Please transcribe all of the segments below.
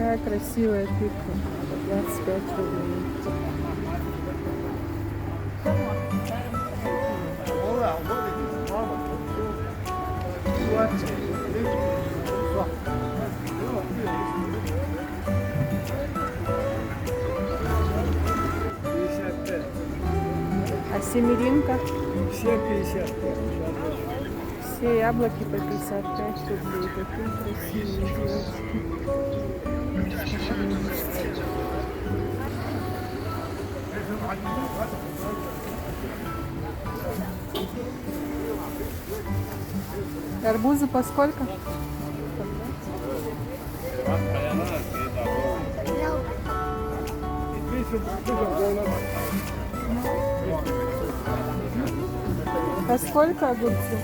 Такая красивая тыква. 25 рублей. А семеринка? Все 50. Все яблоки по 55 рублей. Какие красивые девочки. Арбузы по сколько? По сколько огурцы?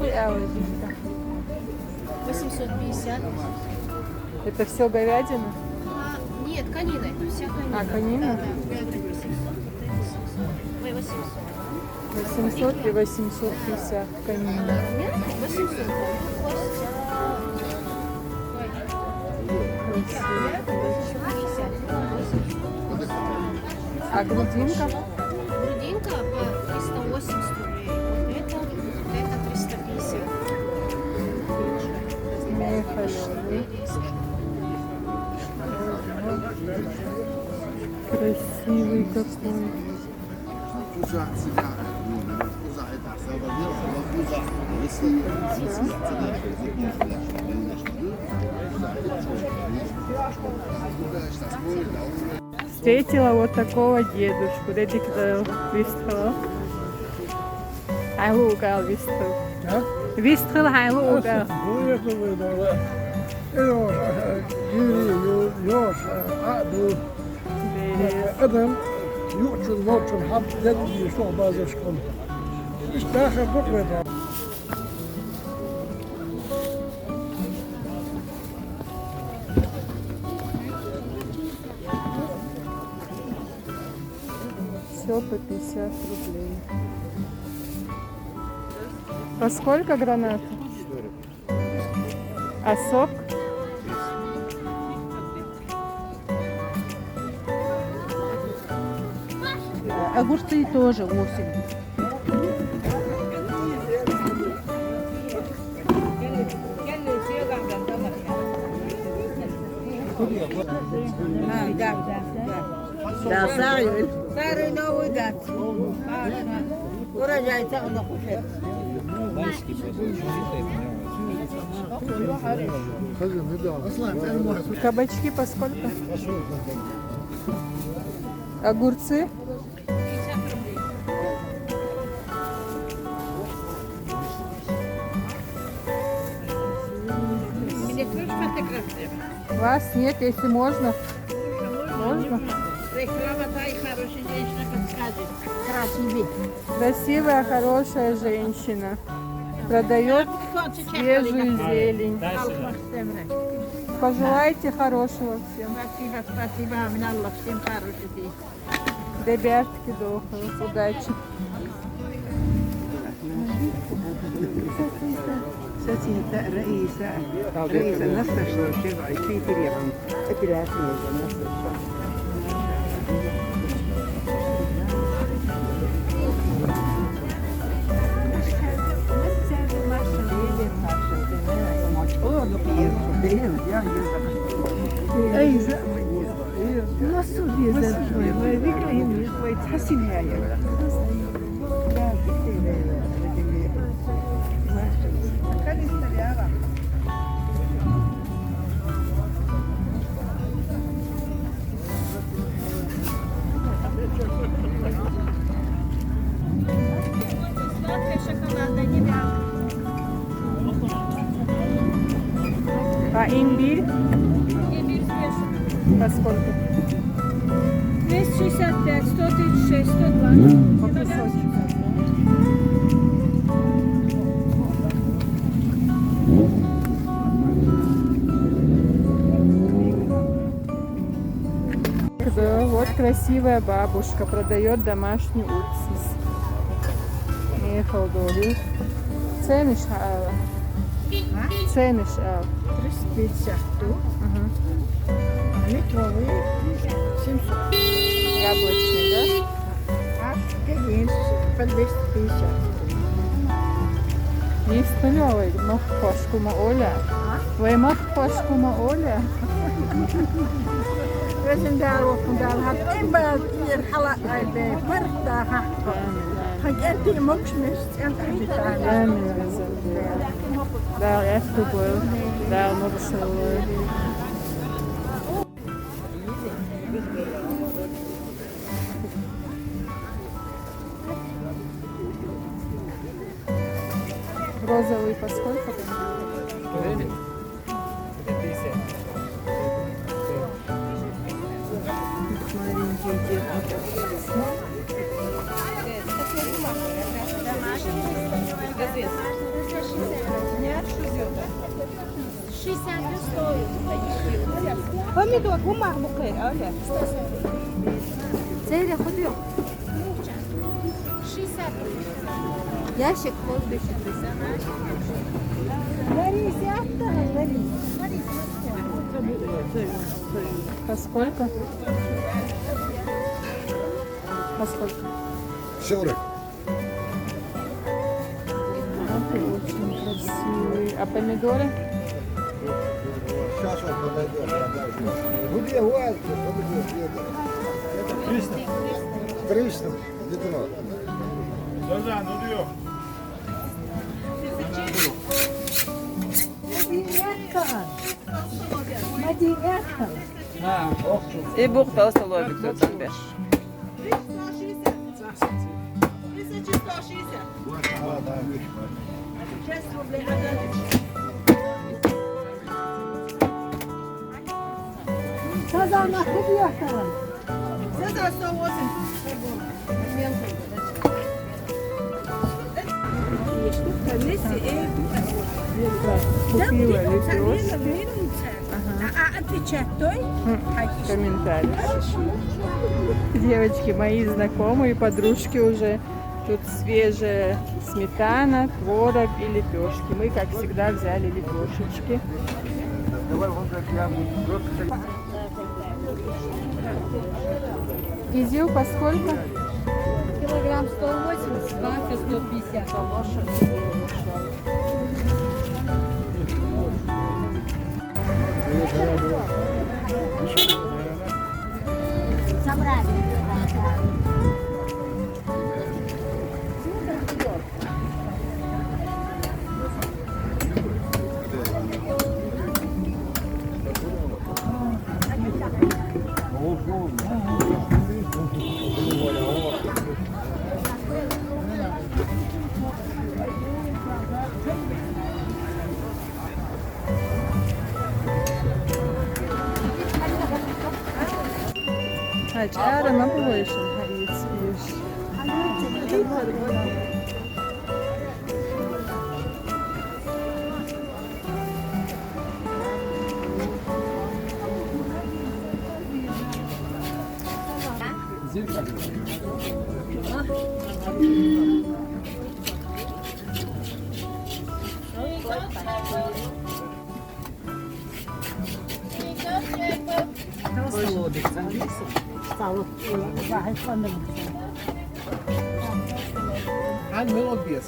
Яблочко. 850. Это все говядина? Нет, конина. Вся конина. А, конина? Да, 800. 800 и 850 конина. Нет, 800. А грудинка? Грудинка по 380 рублей. Вот это 350. Мефалёвый. Красивый какой. Встретила вот такого дедушку. Dedik Вистхал. Айлы угал Вистхал. Вистхал айлы угал. Adam yurtun mortun hap dediği şu bazı şkol. İşte daha çok var. Все по 50 рублей. По сколько гранат? А сок? Огурцы тоже 8. Да, старый. Старый новый дат. Урожай на куфе. Кабачки по сколько? Огурцы? Вас нет, если можно. Можно? Красивая, хорошая женщина. Продает свежую зелень. Пожелайте хорошего всем. Ребятки, удачи. Kstати, رئيس النصر الشرعي في اليمن ائتلافية النصر الشرعي. Nasıl diyorsun? Ve tahsin hayal. А имбирь? По сколько? 265, 136, 120. По кусочку. да. Вот красивая бабушка продает домашний уксус. Ехал долю. Цены шала. Цены шала. 350 тут, Ага. а литровые 700. Яблочный, да? А гелин по 250. Есть клевый, мах пошкума Оля. Твой мах пошкума Оля. لازم دار وكندار هاد إما الحلقة هاي مرتاحة هاي أنتي مكشمش أنت حبيتها Амин. Да, я купил. Да, много целую. Розовый по сколько? Маленькие детки. помидор, бумага мукер, Оля. Целя, ходи. 60. Ящик ходи. По сколько? По сколько? 40. Очень красивый. А помидоры? Сейчас он подойдет. Где Валька? 300 ведро. И бухта столовик тут там беш. Купила лепешки. Комментарий. Девочки, мои знакомые, подружки уже. Тут свежая сметана, творог и лепешки. Мы, как всегда, взяли лепешечки. Кизил по сколько? Килограмм 180, бафе 150. Kaç arama bu işin hayırlısı. عن ملون بيس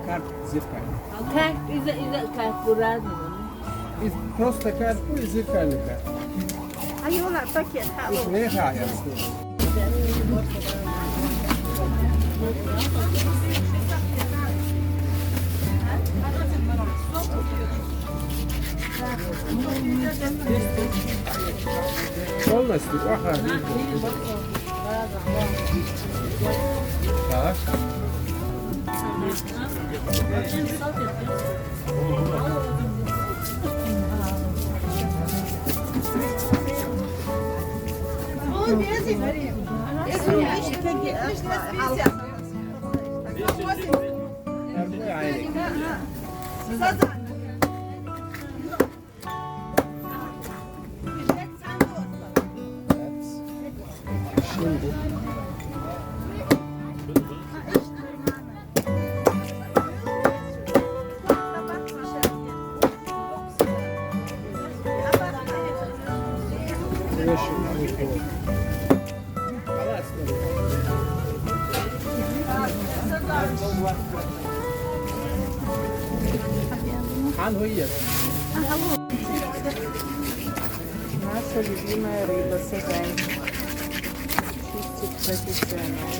Карт зеркальный. Как из-за как по-разному. Просто карту и зеркальный карт. أيوة باكيت Их не хая. Полностью. Ага. Так. Şimdi. Наша любимая рыба сазань. Чистит профессионал.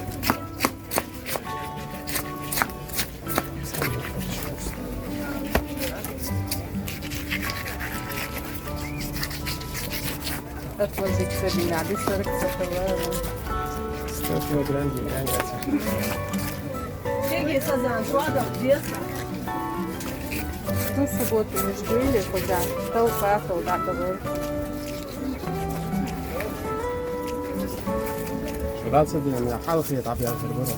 Отложить сабинады 40 центов. 100 килограмм яйца. Ну, в субботу мы ж были, куда? Толпа солдатовая. شغال صدق من حال خيط عم يعرف البرد.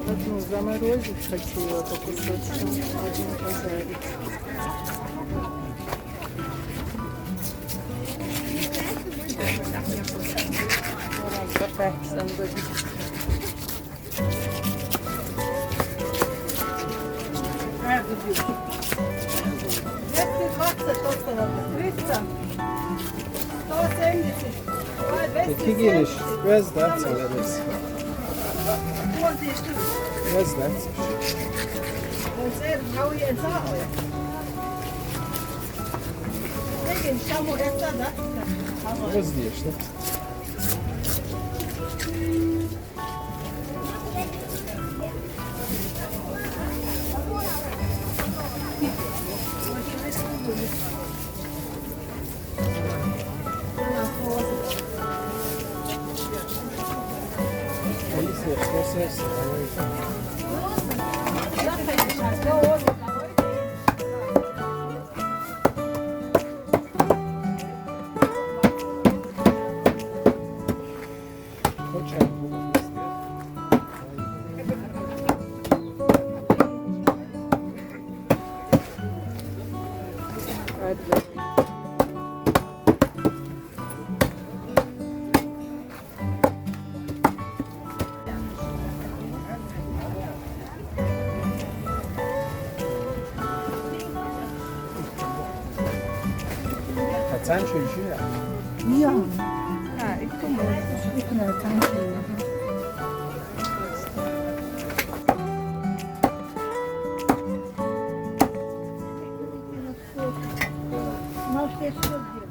Одну заморозить хочу ее по кусочкам, один пожарить. Какая сандвич. Kiginish, where's that? So that is. Where's that? Where's the işte? Sen şöyle şey yap. А, и кто может? Может, я что